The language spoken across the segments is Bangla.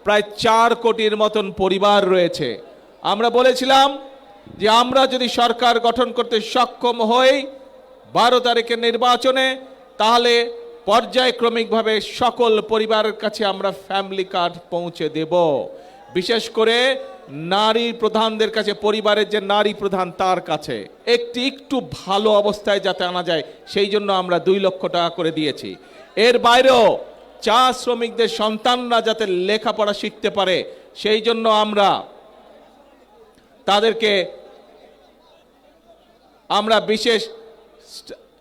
প্রায় 4 কোটির মতন পরিবার রয়েছে। আমরা বলেছিলাম যে আমরা যদি সরকার গঠন করতে সক্ষম হই 12 তারিখের নির্বাচনে, তাহলে পর্যায়ক্রমিকভাবে সকল পরিবারের কাছে আমরা ফ্যামিলি কার্ড পৌঁছে দেব। বিশেষ করে নারী প্রধানদের কাছে, পরিবারের যে নারী প্রধান তার কাছে একটু ভালো অবস্থায় যাতে আনা যায়, সেই জন্য আমরা 2 লক্ষ টাকা করে দিয়েছি। এর বাইরেও চা শ্রমিকদের সন্তানরা যাতে লেখাপড়া শিখতে পারে, সেই জন্য আমরা তাদেরকে বিশেষ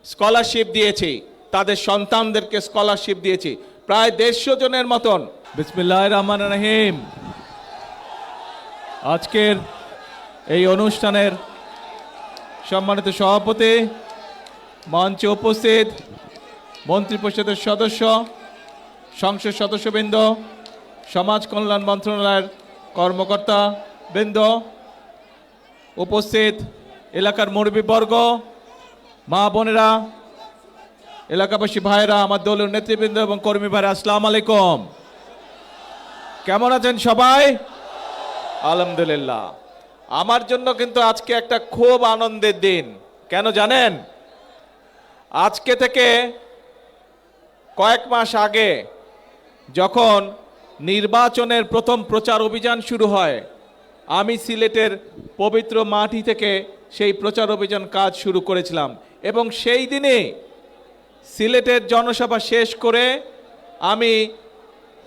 স্কলারশিপ দিয়েছি, তাদের সন্তানদেরকে স্কলারশিপ দিয়েছি প্রায় 150 জনের মতন। বিসমিল্লাহির রহমানির রহিম। আজকের এই অনুষ্ঠানের সম্মানিত সভাপতি, মঞ্চে উপস্থিত মন্ত্রিপরিষদের সদস্য, সংসদ সদস্যবৃন্দ, সমাজ কল্যাণ মন্ত্রণালয়ের কর্মকর্তা বৃন্দ, উপস্থিত এলাকার মুরব্বীবর্গ, মা বোনেরা, এলাকাবাসী ভাইরা, আমার দলীয় নেতৃবৃন্দ এবং কর্মী ভাইরা, আসসালামু আলাইকুম। কেমন আছেন সবাই? আলহামদুলিল্লাহ। আমার জন্য কিন্তু আজকে একটা খুব আনন্দের দিন। কেন জানেন? আজকে থেকে কয়েক মাস আগে যখন নির্বাচনের প্রথম প্রচার অভিযান শুরু হয়, আমি সিলেটের পবিত্র মাটি থেকে সেই প্রচার অভিযান কাজ শুরু করেছিলাম এবং সেই দিনে সিলেটের জনসভা শেষ করে আমি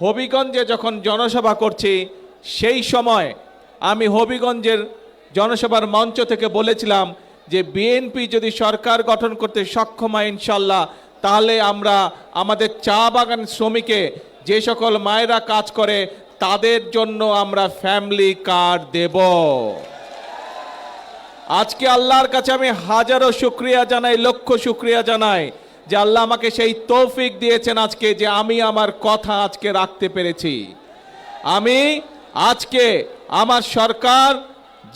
হবিগঞ্জে যখন জনসভা করছি, সেই সময় আমি হবিগঞ্জের জনসভার মঞ্চ থেকে বলেছিলাম যে বিএনপি যদি সরকার গঠন করতে সক্ষম হয় ইনশাল্লাহ, তাহলে আমরা আমাদের চা বাগান শ্রমিকে যে সকল মায়েরা কাজ করে তাদের জন্য আমরা ফ্যামিলি কার্ড দেব। আজকে আল্লাহর কাছে আমি হাজারো শুকরিয়া জানাই, লক্ষ শুকরিয়া জানাই যে আল্লাহ আমাকে সেই তৌফিক দিয়েছেন আজকে, যে আমি আমার কথা আজকে রাখতে পেরেছি। আমি আজকে আমার সরকার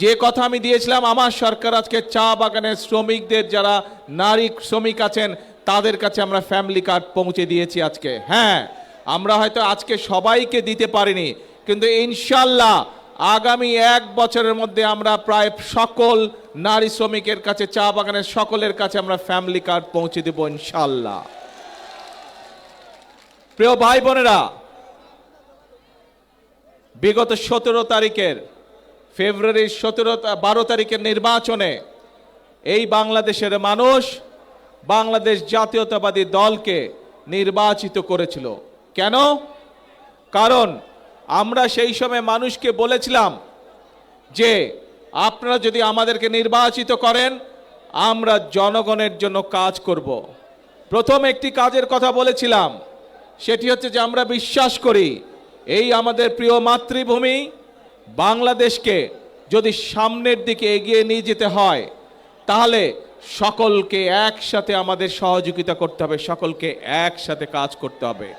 যে কথা আমি দিয়েছিলাম, আমার সরকার আজকে চা বাগানের শ্রমিকদের, যারা নারী শ্রমিক আছেন তাদের কাছে আমরা ফ্যামিলি কার্ড পৌঁছে দিয়েছি আজকে। হ্যাঁ, আমরা হয়তো আজকে সবাইকে দিতে পারিনি, কিন্তু ইনশাল্লাহ আগামী 1 বছরের মধ্যে আমরা প্রায় সকল নারী শ্রমিকের কাছে, চা বাগানের সকলের কাছে আমরা ফ্যামিলি কার্ড পৌঁছে দেব ইনশাল্লাহ। প্রিয় ভাই বোনেরা, বিগত 17 তারিখের, ফেব্রুয়ারির 12 তারিখের নির্বাচনে এই বাংলাদেশের মানুষ বাংলাদেশ জাতীয়তাবাদী দলকে নির্বাচিত করেছিল। কেন? কারণ আমরা সেই সময় মানুষকে বলেছিলাম যে আপনারা যদি আমাদেরকে নির্বাচিত করেন, আমরা জনগণের জন্য কাজ করব। প্রথম একটি কাজের কথা বলেছিলাম, সেটি হচ্ছে যে আমরা বিশ্বাস করি এই আমাদের প্রিয় মাতৃভূমি বাংলাদেশকে যদি সামনের দিকে এগিয়ে নিয়ে যেতে হয়, তাহলে সকলকে একসাথে আমাদের সহযোগিতা করতে হবে, সকলকে একসাথে কাজ করতে হবে।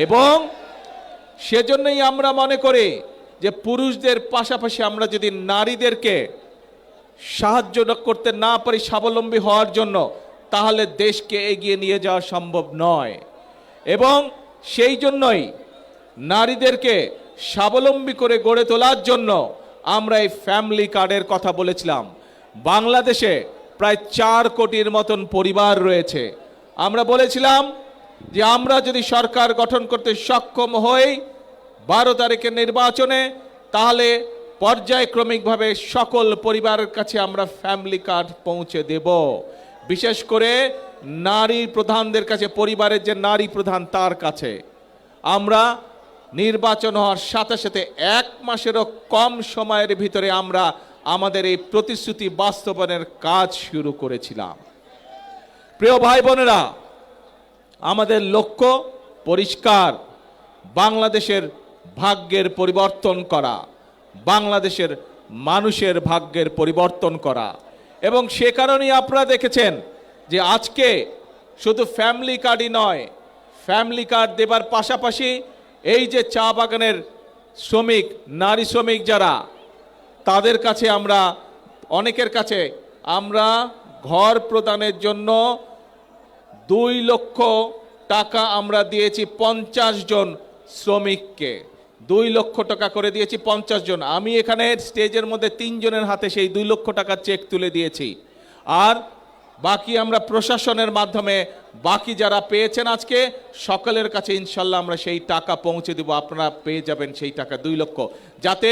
এবং সেজন্যই আমরা মনে করি যে পুরুষদের পাশাপাশি আমরা যদি নারীদেরকে সাহায্য করতে না পারি স্বাবলম্বী হওয়ার জন্য, তাহলে দেশকে এগিয়ে নিয়ে যাওয়া সম্ভব নয়। এবং সেই জন্যই নারীদেরকে স্বাবলম্বী করে গড়ে তোলার জন্য আমরা এই ফ্যামিলি কার্ডের কথা বলেছিলাম। বাংলাদেশে প্রায় 4 কোটির মতন পরিবার রয়েছে। আমরা বলেছিলাম যে আমরা যদি সরকার গঠন করতে সক্ষম হই 12 তারিখের নির্বাচনে, তাহলে পর্যায়ক্রমিকভাবে সকল পরিবারের কাছে আমরা ফ্যামিলি কার্ড পৌঁছে দেব। বিশেষ করে নারী প্রধানদের কাছে, পরিবারের যে নারী প্রধান তার কাছে আমরা নির্বাচন হওয়ার সাথে সাথে 1 মাসেরও কম সময়ের ভিতরে আমরা আমাদের এই প্রতিশ্রুতি বাস্তবায়নের কাজ শুরু করেছিলাম। প্রিয় ভাই বোনেরা, আমাদের লক্ষ্য পরিষ্কার, বাংলাদেশের ভাগ্যের পরিবর্তন করা, বাংলাদেশের মানুষের ভাগ্যের পরিবর্তন করা। এবং সে কারণেই আপনারা দেখেছেন যে আজকে শুধু ফ্যামিলি কার্ডই নয়, ফ্যামিলি কার্ড দেবার পাশাপাশি এই যে চা বাগানের শ্রমিক, নারী শ্রমিক যারা, তাদের কাছে আমরা, অনেকের কাছে আমরা ঘর প্রদানের জন্য 2 লক্ষ টাকা আমরা দিয়েছি 50 জন শ্রমিককে, 2 লক্ষ টাকা করে দিয়েছি 50 জন। আমি এখানে স্টেজের মধ্যে 3 জনের হাতে সেই 2 লক্ষ টাকার চেক তুলে দিয়েছি। আর বাকি আমরা প্রশাসনের মাধ্যমে বাকি যারা পেয়েছেন আজকে সকলের কাছে ইনশাল্লাহ আমরা সেই টাকা পৌঁছে দেব। আপনারা পেয়ে যাবেন সেই টাকা 2 লক্ষ, যাতে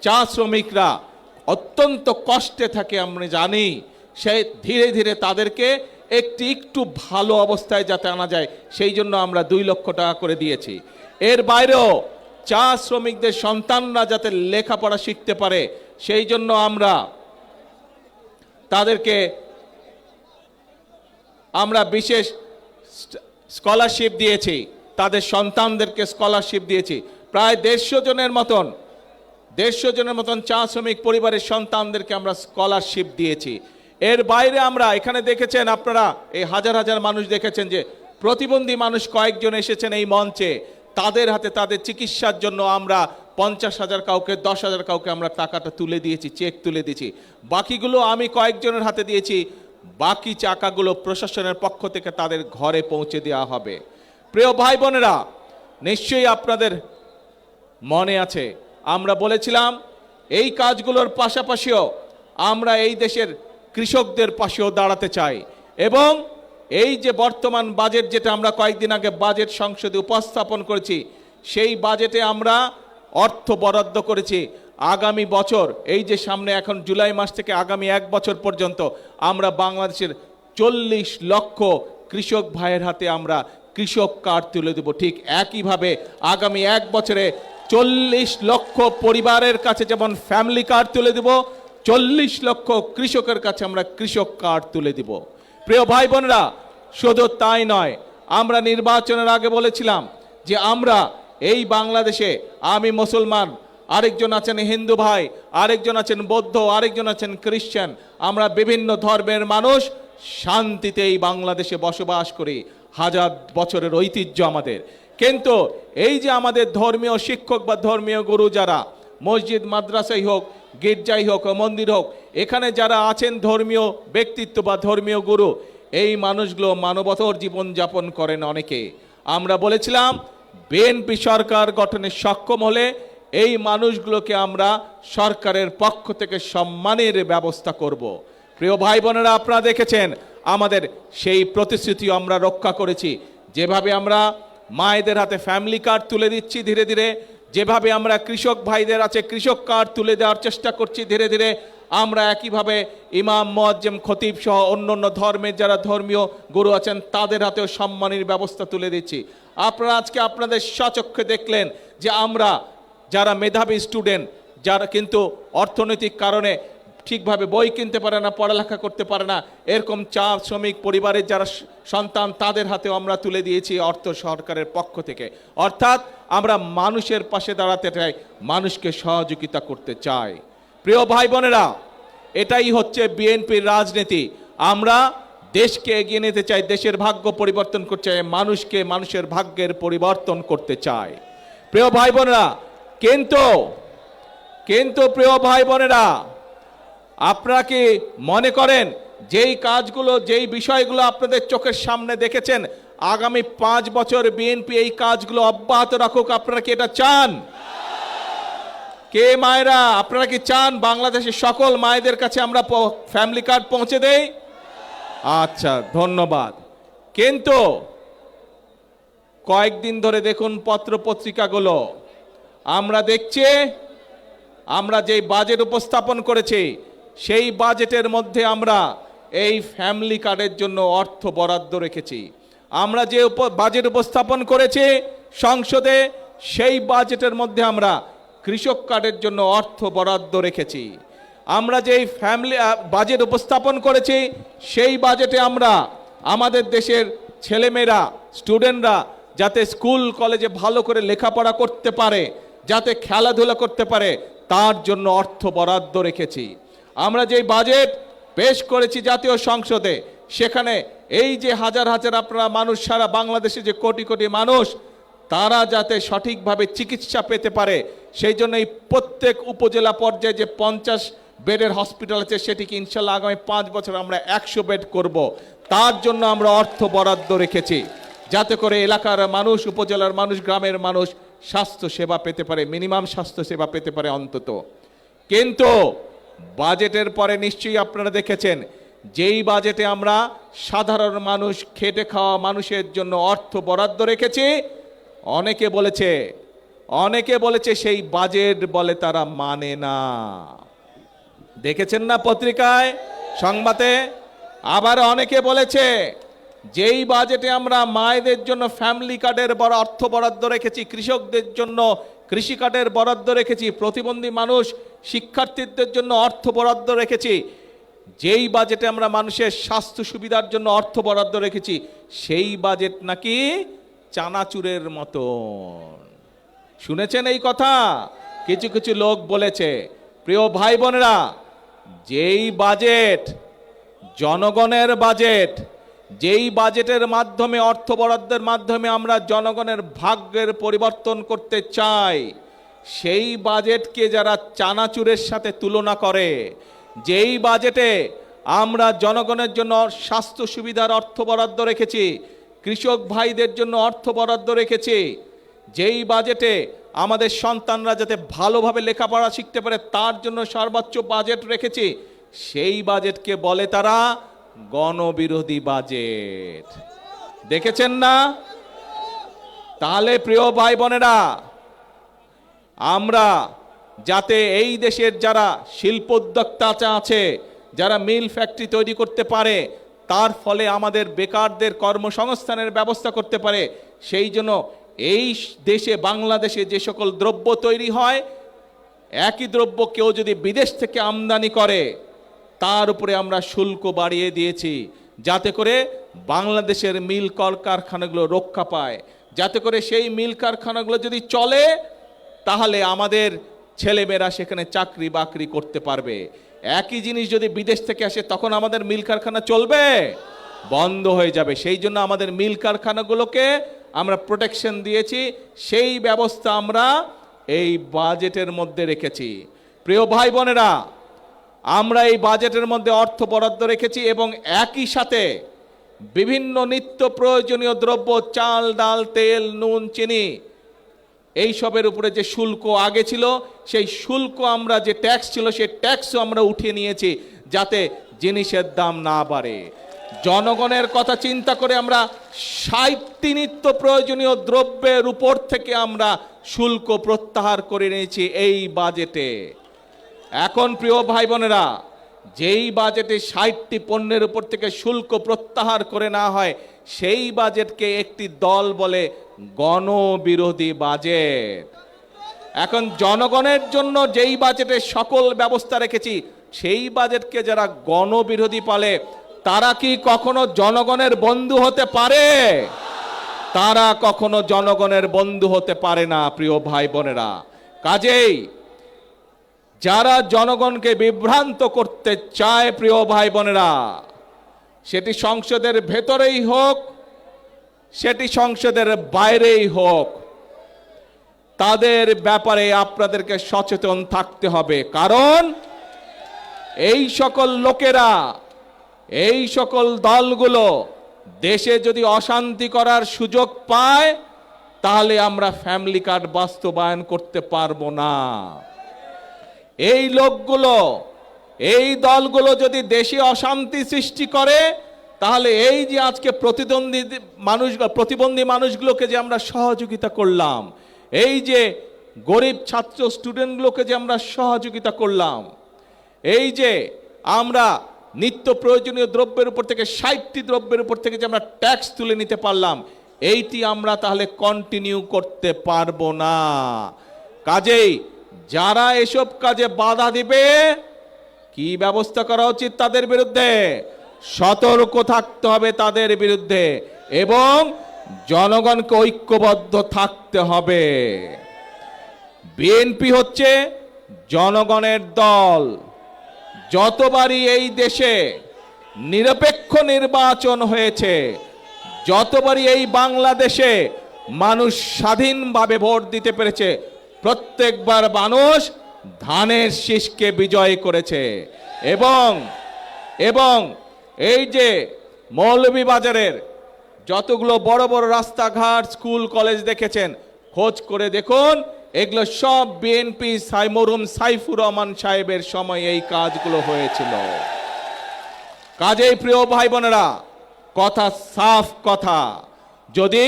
চা শ্রমিকরা অত্যন্ত কষ্টে থাকে আমরা জানি, সেই ধীরে ধীরে তাদেরকে একটু ভালো অবস্থায় যাতে আনা যায়, সেই জন্য আমরা 2 লক্ষ টাকা করে দিয়েছি। এর বাইরেও চা শ্রমিকদের সন্তানরা যাতে লেখাপড়া শিখতে পারে, সেই জন্য আমরা তাদেরকে বিশেষ স্কলারশিপ দিয়েছি, তাদের সন্তানদেরকে স্কলারশিপ দিয়েছি। প্রায় 150 জনের মতন চা শ্রমিক পরিবারের সন্তানদেরকে আমরা স্কলারশিপ দিয়েছি। এর বাইরে আমরা এখানে দেখেছেন, আপনারা এই হাজার হাজার মানুষ দেখেছেন যে প্রতিবন্ধী মানুষ কয়েকজন এসেছেন এই মঞ্চে, তাদের হাতে তাদের চিকিৎসার জন্য আমরা 50,000 কাউকে 10,000 কাউকে আমরা টাকাটা তুলে দিয়েছি, চেক তুলে দিয়েছি। বাকিগুলো আমি কয়েকজনের হাতে দিয়েছি, বাকি টাকাগুলো প্রশাসনের পক্ষ থেকে তাদের ঘরে পৌঁছে দেওয়া হবে। প্রিয় ভাই বোনেরা, নিশ্চয়ই আপনাদের মনে আছে আমরা বলেছিলাম এই কাজগুলোর পাশাপাশিও আমরা এই দেশের কৃষকদের পাশেও দাঁড়াতে চাই, এবং এই যে বর্তমান বাজেট যেটা আমরা কয়েকদিন আগে বাজেট সংসদে উপস্থাপন করেছি, সেই বাজেটে আমরা অর্থ বরাদ্দ করেছি আগামী বছর, এই যে সামনে এখন জুলাই মাস থেকে আগামী 1 বছর পর্যন্ত আমরা বাংলাদেশের 40 লক্ষ কৃষক ভাইয়ের হাতে আমরা কৃষক কার্ড তুলে দেব। ঠিক একইভাবে আগামী 1 বছরে 40 লক্ষ পরিবারের কাছে যেমন ফ্যামিলি কার্ড তুলে দেব, 40 লক্ষ কৃষকের কাছে আমরা কৃষক কার্ড তুলে দেব। প্রিয় ভাই বোনেরা, শুধু তাই নয়, আমরা নির্বাচনের আগে বলেছিলাম যে আমরা এই বাংলাদেশে, আমি মুসলমান, আরেকজন আছেন হিন্দু ভাই, আরেকজন আছেন বৌদ্ধ, আরেকজন আছেন খ্রিস্টান, আমরা বিভিন্ন ধর্মের মানুষ শান্তিতে এই বাংলাদেশে বসবাস করি, হাজার বছরের ঐতিহ্য আমাদের। কিন্তু এই যে আমাদের ধর্মীয় শিক্ষক বা ধর্মীয় গুরু যারা, মসজিদ মাদ্রাসাই হোক, গির্জাই হোক, মন্দির হোক, এখানে যারা আছেন ধর্মীয় ব্যক্তিত্ব বা ধর্মীয় গুরু, এই মানুষগুলো মানবতর জীবনযাপন করেন অনেকে। আমরা বলেছিলাম বিএনপি সরকার গঠনে সক্ষম হলে এই মানুষগুলোকে আমরা সরকারের পক্ষ থেকে সম্মানের ব্যবস্থা করব। প্রিয় ভাই বোনেরা, আপনারা দেখেছেন আমাদের সেই প্রতিশ্রুতি আমরা রক্ষা করেছি। যেভাবে আমরা মায়েদের হাতে ফ্যামিলি কার্ড তুলে দিচ্ছি ধীরে ধীরে, যেভাবে আমরা কৃষক ভাইদের আছে কৃষক কার্ড তুলে দেওয়ার চেষ্টা করছি ধীরে ধীরে, আমরা একইভাবে ইমাম, মুয়াজ্জিম, খতিব সহ অন্যান্য ধর্মের যারা ধর্মীয় গুরু আছেন তাদের হাতেও সম্মানের ব্যবস্থা তুলে দিচ্ছি। আপনারা আজকে আপনাদের স্বচক্ষে দেখলেন যে আমরা যারা মেধাবী স্টুডেন্ট, যারা কিন্তু অর্থনৈতিক কারণে ঠিকভাবে বই কিনতে পারে না, পড়ালেখা করতে পারে না, এরকম চা শ্রমিক পরিবারের যারা সন্তান, তাদের হাতেও আমরা তুলে দিয়েছি অর্থ সরকারের পক্ষ থেকে। অর্থাৎ আমরা মানুষের পাশে দাঁড়াতে চাই, মানুষকে সহযোগিতা করতে চাই। প্রিয় ভাই বোনেরা, এটাই হচ্ছে বিএনপির রাজনীতি। আমরা দেশকে এগিয়ে নিতে চাই, দেশের ভাগ্য পরিবর্তন করতে চাই, মানুষকে মানুষের ভাগ্যের পরিবর্তন করতে চাই। প্রিয় ভাই বোনেরা, কিন্তু প্রিয় ভাই বোনেরা, আপনারা কি মনে করেন যেই কাজগুলো, যেই বিষয়গুলো আপনাদের চোখের সামনে দেখেছেন, আগামী 5 বছর বিএনপি এই কাজগুলো অব্যাহত রাখুক? আপনারা কি এটা চান? কে মায়েরা, আপনারা কি চান বাংলাদেশের সকল মায়েদের কাছে আমরা ফ্যামিলি কার্ড পৌঁছে দেই? আচ্ছা, ধন্যবাদ। কিন্তু কয়েকদিন ধরে দেখুন পত্র পত্রিকাগুলো, আমরা দেখছি আমরা যেই বাজেট উপস্থাপন করেছি সেই বাজেটের মধ্যে আমরা এই ফ্যামিলি কার্ডের জন্য অর্থ বরাদ্দ রেখেছি। আমরা যে বাজেট উপস্থাপন করেছি সংসদে, সেই বাজেটের মধ্যে আমরা কৃষক কার্ডের জন্য অর্থ বরাদ্দ রেখেছি। আমরা যেই ফ্যামিলি বাজেট উপস্থাপন করেছি সেই বাজেটে আমরা আমাদের দেশের ছেলেমেয়েরা, স্টুডেন্টরা যাতে স্কুল কলেজে ভালো করে লেখাপড়া করতে পারে, যাতে খেলাধুলা করতে পারে, তার জন্য অর্থ বরাদ্দ রেখেছি। আমরা যেই বাজেট পেশ করেছি জাতীয় সংসদে, সেখানে এই যে হাজার হাজার আপনারা মানুষ, সারা বাংলাদেশে যে কোটি কোটি মানুষ, তারা যাতে সঠিকভাবে চিকিৎসা পেতে পারে, সেই জন্য এই প্রত্যেক উপজেলা পর্যায়ে যে 50 বেডের হসপিটাল আছে, সেটিকে ইনশাল্লাহ আগামী 5 বছর আমরা 100 বেড করব। তার জন্য আমরা অর্থ বরাদ্দ রেখেছি, যাতে করে এলাকার মানুষ, উপজেলার মানুষ, গ্রামের মানুষ স্বাস্থ্য সেবা পেতে পারে, মিনিমাম স্বাস্থ্য সেবা পেতে পারে অন্তত। কিন্তু বাজেটের পরে নিশ্চয়ই আপনারা দেখেছেন, যেই বাজেটে আমরা সাধারণ মানুষ, খেটে খাওয়া মানুষের জন্য অর্থ বরাদ্দ রেখেছি, অনেকে বলেছে সেই বাজেট বলে তারা মানে না। দেখেছেন না পত্রিকায়, সংবাদে? আবার অনেকে বলেছে যেই বাজেটে আমরা মায়েদের জন্য ফ্যামিলি কার্ডের বড় অর্থ বরাদ্দ রেখেছি, কৃষকদের জন্য কৃষি কার্ডের বরাদ্দ রেখেছি, প্রতিবন্ধী মানুষ শিক্ষার্থীদের জন্য অর্থ বরাদ্দ রেখেছি, যেই বাজেটে আমরা মানুষের স্বাস্থ্য সুবিধার জন্য অর্থ বরাদ্দ রেখেছি, সেই বাজেট নাকি চানাচুরের মতন। শুনেছেন এই কথা? কিছু কিছু লোক বলেছে। প্রিয় ভাই বোনেরা, যেই বাজেট জনগণের বাজেট, যেই বাজেটের মাধ্যমে, অর্থ বরাদ্দের মাধ্যমে আমরা জনগণের ভাগ্যের পরিবর্তন করতে চাই, সেই বাজেটকে যারা চানাচুরের সাথে তুলনা করে, যেই বাজেটে আমরা জনগণের জন্য স্বাস্থ্য সুবিধার অর্থ বরাদ্দ রেখেছি, কৃষক ভাইদের জন্য অর্থ বরাদ্দ রেখেছি, যেই বাজেটে আমাদের সন্তানরা যাতে ভালোভাবে লেখাপড়া শিখতে পারে তার জন্য সর্বোচ্চ বাজেট রেখেছি, সেই বাজেটকে বলে তারা গণবিরোধী বাজেট। দেখেছেন না? তাহলে প্রিয় ভাই বোনেরা, আমরা যাতে এই দেশের যারা শিল্পোদ্যোক্তা আছে, যারা মিল ফ্যাক্টরি তৈরি করতে পারে, তার ফলে আমাদের বেকারদের কর্মসংস্থানের ব্যবস্থা করতে পারে, সেই জন্য এই দেশে, বাংলাদেশে যে সকল দ্রব্য তৈরি হয়, একই দ্রব্য কেউ যদি বিদেশ থেকে আমদানি করে তার উপরে আমরা শুল্ক বাড়িয়ে দিয়েছি, যাতে করে বাংলাদেশের মিল কারখানাগুলো রক্ষা পায়, যাতে করে সেই মিল কারখানাগুলো যদি চলে তাহলে আমাদের ছেলেমেয়েরা সেখানে চাকরি বাকরি করতে পারবে। একই জিনিস যদি বিদেশ থেকে আসে তখন আমাদের মিল কারখানা চলবে? বন্ধ হয়ে যাবে। সেই জন্য আমাদের মিল কারখানাগুলোকে আমরা প্রোটেকশন দিয়েছি, সেই ব্যবস্থা আমরা এই বাজেটের মধ্যে রেখেছি। প্রিয় ভাই বোনেরা, আমরা এই বাজেটের মধ্যে অর্থ বরাদ্দ রেখেছি এবং একই সাথে বিভিন্ন নিত্য প্রয়োজনীয় দ্রব্য, চাল, ডাল, তেল, নুন, চিনি, এই সবের উপরে যে শুল্ক আগে ছিল, সেই শুল্ক আমরা, যে ট্যাক্স ছিল সেই ট্যাক্সও আমরা উঠিয়ে নিয়েছি, যাতে জিনিসের দাম না বাড়ে। জনগণের কথা চিন্তা করে আমরা 60টি নিত্য প্রয়োজনীয় দ্রব্যের উপর থেকে আমরা শুল্ক প্রত্যাহার করে নিয়েছি এই বাজেটে। এখন প্রিয় ভাই বোনেরা, যেই বাজেটে 60টি পণ্যের উপর থেকে শুল্ক প্রত্যাহার করে না হয়, সেই বাজেটকে একটি দল বলে গণবিরোধী বাজেট। এখন জনগণের জন্য যেই বাজেটে সকল ব্যবস্থা রেখেছি, সেই বাজেটকে যারা গণবিরোধী বলে, তারা কি কখনো জনগণের বন্ধু হতে পারে? তারা কখনো জনগণের বন্ধু হতে পারে না প্রিয় ভাই বোনেরা। কাজেই যারা জনগণকে বিভ্রান্ত করতে চায় প্রিয় ভাই বোনেরা, সেটি সংসদের ভেতরেই হোক, সেটি সংসদের বাইরেই হোক, তাদের ব্যাপারে আপনাদেরকে সচেতন থাকতে হবে। কারণ এই সকল লোকেরা, এই সকল দলগুলো দেশে যদি অশান্তি করার সুযোগ পায়, তাহলে আমরা ফ্যামিলি কার্ড বাস্তবায়ন করতে পারবো না। এই লোকগুলো, এই দলগুলো যদি দেশে অশান্তি সৃষ্টি করে, তাহলে এই যে আজকে প্রতিবন্ধী মানুষগুলোকে যে আমরা সহযোগিতা করলাম, এই যে গরিব ছাত্র স্টুডেন্টগুলোকে যে আমরা সহযোগিতা করলাম, এই যে আমরা নিত্য প্রয়োজনীয় দ্রব্যের উপর থেকে 60টি দ্রব্যের উপর থেকে যে আমরা ট্যাক্স তুলে নিতে পারলাম, এইটি আমরা তাহলে কন্টিনিউ করতে পারবো না। কাজেই যারা এসব কাজে বাধা দিবে, কি ব্যবস্থা করা উচিত তাদের বিরুদ্ধে? সতর্ক থাকতে হবে তাদের বিরুদ্ধে এবং জনগণকে ঐক্যবদ্ধ থাকতে হবে। বিএনপি হচ্ছে জনগণের দল। যতবারই এই দেশে নিরপেক্ষ নির্বাচন হয়েছে, যতবারই এই বাংলাদেশে মানুষ স্বাধীনভাবে ভোট দিতে পেরেছে, প্রত্যেকবার মানুষ ধানের শীষকে বিজয় করেছে। এবং এই যে মৌলভীবাজারের যতগুলো বড় বড় রাস্তাঘাট, স্কুল, কলেজ দেখেছেন, খোঁজ করে দেখুন, এগুলো সব বিএনপি মরহুম সাইফুর রহমান সাহেবের সময় এই কাজগুলো হয়েছিল। কাজেই প্রিয় ভাই বোনেরা, কথা সাফ কথা, যদি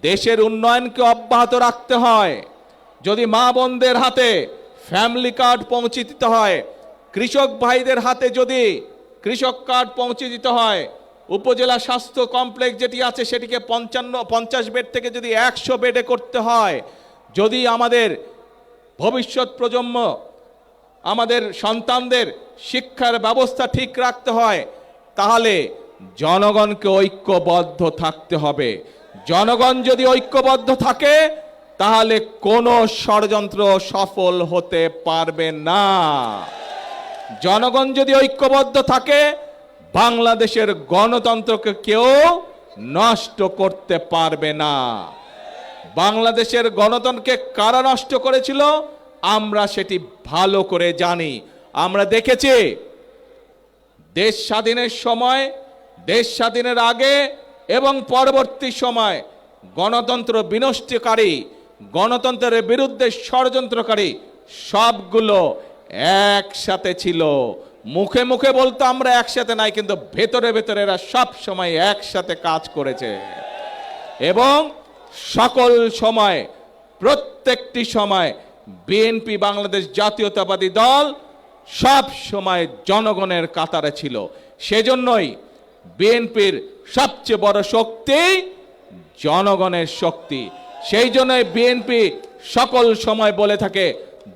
দেশের উন্নয়নকে অব্যাহত রাখতে হয়, যদি মা বোনদের হাতে ফ্যামিলি কার্ড পৌঁছে দিতে হয়, কৃষক ভাইদের হাতে যদি কৃষক কার্ড পৌঁছে দিতে হয়, উপজেলা স্বাস্থ্য কমপ্লেক্স যেটি আছে সেটিকে 50 বেড থেকে যদি 100 বেডে করতে হয়, যদি আমাদের ভবিষ্যৎ প্রজন্ম, আমাদের সন্তানদের শিক্ষার ব্যবস্থা ঠিক রাখতে হয়, তাহলে জনগণকে ঐক্যবদ্ধ থাকতে হবে। জনগণ যদি ঐক্যবদ্ধ থাকে তাহলে কোনো ষড়যন্ত্র সফল হতে পারবে না। জনগণ যদি ঐক্যবদ্ধ থাকে, বাংলাদেশের গণতন্ত্রকে কেউ নষ্ট করতে পারবে না। বাংলাদেশের গণতন্ত্রকে কারা নষ্ট করেছিল আমরা সেটি ভালো করে জানি। আমরা দেখেছি দেশ স্বাধীনের সময়, দেশ স্বাধীনের আগে এবং পরবর্তী সময় গণতন্ত্র বিনষ্টকারী, গণতন্ত্রের বিরুদ্ধে ষড়যন্ত্রকারী সবগুলো একসাথে ছিল। মুখে মুখে বলতো আমরা একসাথে নাই, কিন্তু ভেতরে ভেতরে এরা সব সময় একসাথে কাজ করেছে এবং সকল সময়, প্রত্যেকটি সময় বিএনপি বাংলাদেশ জাতীয়তাবাদী দল সব সময় জনগণের কাতারে ছিল। সেজন্যই বিএনপির সবচেয়ে বড় শক্তি জনগণের শক্তি। সেই জন্যই বিএনপি সকল সময় বলে থাকে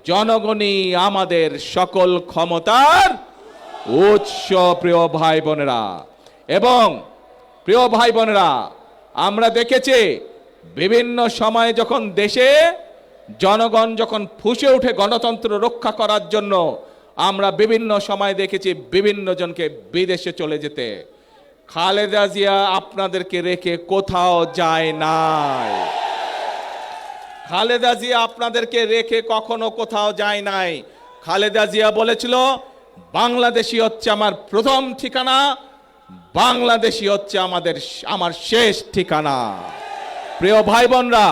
জনগণই আমাদের সকল ক্ষমতার উৎস। প্রিয় ভাই বোনেরা এবং প্রিয় ভাই বোনেরা, আমরা দেখেছি বিভিন্ন সময় যখন দেশে জনগণ যখন ফুঁসে ওঠে গণতন্ত্র রক্ষা করার জন্য, আমরা বিভিন্ন সময় দেখেছি বিভিন্ন জনকে বিদেশে চলে যেতে। খালেদা জিয়া আপনাদেরকে রেখে কোথাও যায় নাই। খালেদা জিয়া আপনাদেরকে রেখে কখনো কোথাও যায় নাই। খালেদা জিয়া বলেছিল বাংলাদেশই হচ্ছে আমার প্রথম ঠিকানা, বাংলাদেশই হচ্ছে আমার শেষ ঠিকানা। প্রিয় ভাই বোনরা,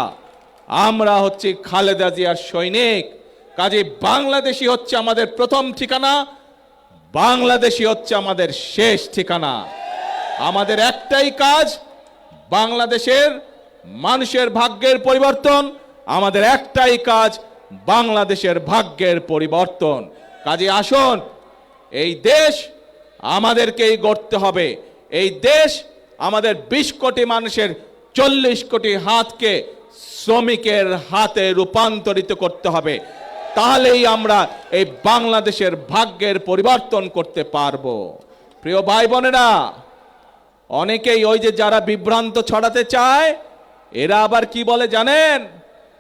আমরা হচ্ছে খালেদা জিয়ার সৈনিক। কাজে বাংলাদেশই হচ্ছে আমাদের প্রথম ঠিকানা, বাংলাদেশই হচ্ছে আমাদের শেষ ঠিকানা। আমাদের একটাই কাজ, বাংলাদেশের মানুষের ভাগ্যের পরিবর্তন। আমাদের একটাই কাজ, বাংলাদেশের ভাগ্যের পরিবর্তন। কাজে আসুন, এই দেশ আমাদেরকেই গড়তে হবে। এই দেশ আমাদের 20 কোটি মানুষের 40 কোটি হাতকে শ্রমিকের হাতে রূপান্তরিত করতে হবে। তাহলেই আমরা এই বাংলাদেশের ভাগ্যের পরিবর্তন করতে পারবো। প্রিয় ভাই বোনেরা, অনেকেই ওই যে যারা বিভ্রান্ত ছড়াতে চায়, এরা আবার কি বলে জানেন?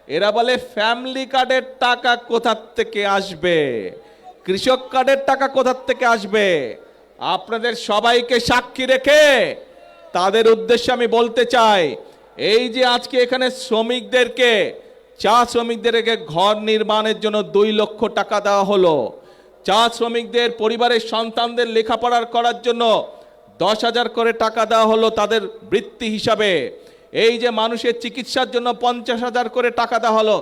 এরা বলে ফ্যামিলি কার্ডের টাকা কোথা থেকে আসবে, কৃষক কার্ডের টাকা কোথা থেকে আসবে। আপনাদের সবাইকে সাক্ষী রেখে তাদের উদ্দেশ্যে আমি বলতে চাই, এই যে আজকে এখানে শ্রমিকদেরকে, চা শ্রমিকদেরকে ঘর নির্মাণের জন্য 2 লক্ষ টাকা দেওয়া হলো। চা শ্রমিকদের পরিবারের সন্তানদের লেখাপড়া করার জন্য 10,000 করে টাকা দেওয়া হলো তাদের বৃত্তি হিসাবে। এই যে মানুষের চিকিৎসার জন্য 50,000 করে টাকা দেওয়া হলো।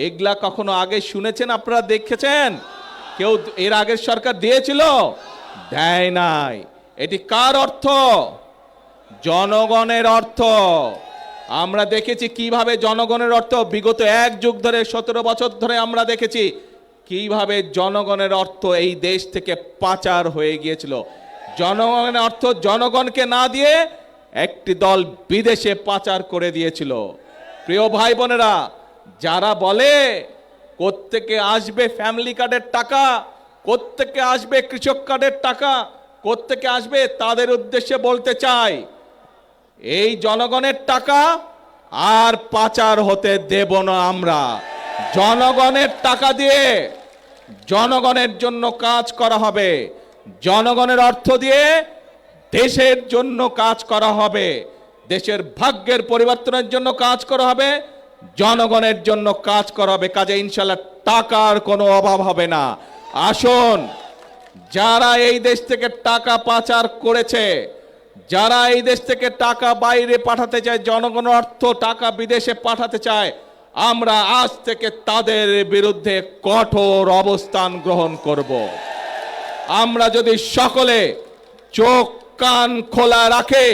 এগুলা কখনো আগে শুনেছেন? আপনারা দেখেছেন? কেউ এর আগের সরকার দিয়েছিল? দেয় নাই। এটি কার অর্থ? জনগণের অর্থ। আমরা দেখেছি কিভাবে জনগণের অর্থ বিগত 1 যুগ ধরে, 17 বছর ধরে আমরা দেখেছি কিভাবে জনগণের অর্থ এই দেশ থেকে পাচার হয়ে গিয়েছিল। জনগণের অর্থ জনগণকে না দিয়ে একটি দল বিদেশে পাচার করে দিয়েছিল। প্রিয় ভাই বোনেরা, যারা বলে কোত্থেকে আসবে ফ্যামিলি কার্ডের টাকা, কোত্থেকে আসবে কৃষক কার্ডের টাকা, কোত্থেকে আসবে, তাদের উদ্দেশ্যে বলতে চাই, এই জনগণের টাকা আর পাচার হতে দেব না আমরা। জনগণের টাকা দিয়ে জনগণের জন্য কাজ করা হবে, জনগণের অর্থ দিয়ে দেশের জন্য কাজ করা হবে, দেশের ভাগ্যের পরিবর্তনের জন্য কাজ করা হবে, জনগণের জন্য কাজ করা হবে। কাজে ইনশাআল্লাহ টাকার কোনো অভাব হবে না। আসুন, যারা এই দেশ থেকে টাকা পাচার করেছে, যারা এই দেশ থেকে টাকা বাইরে পাঠাতে চায়, জনগণের অর্থ টাকা বিদেশে পাঠাতে চায়, আমরা আজ থেকে তাদের বিরুদ্ধে কঠোর অবস্থান গ্রহণ করব। আমরা যদি সকলে চোখ কান খোলা রাখে,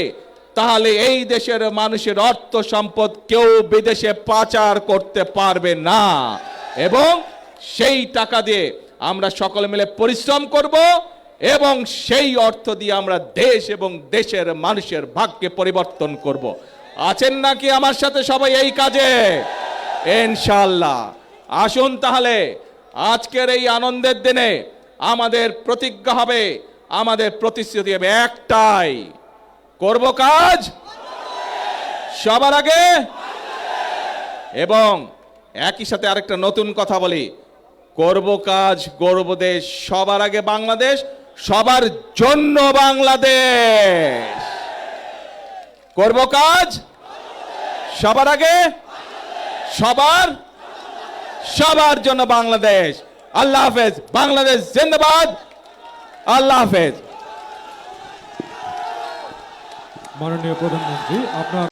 তাহলে এই দেশের মানুষের অর্থ সম্পদ কেউ বিদেশে পাচার করতে পারবে না, এবং সেই টাকা দিয়ে আমরা সকলে মিলে পরিশ্রম করব এবং সেই অর্থ দিয়ে আমরা দেশ এবং দেশের মানুষের ভাগ্যে পরিবর্তন করব। আছেন নাকি আমার সাথে সবাই এই কাজে? ইনশাআল্লাহ। আসুন তাহলে আজকের এই আনন্দের দিনে আমাদের প্রতিজ্ঞা হবে, আমাদের প্রতিশ্রুতি হবে একটাই, করব কাজ সবার আগে। এবং একই সাথে আরেকটা নতুন কথা বলি, করব কাজ গর্ব দেশ, সবার আগে বাংলাদেশ, সবার জন্য বাংলাদেশ। করব কাজ সবার আগে, সবার জন্য বাংলাদেশ। আল্লাহ হাফেজ। বাংলাদেশ জিন্দাবাদ। আল্লাহ হাফেজ। মাননীয় প্রধানমন্ত্রী, আপনার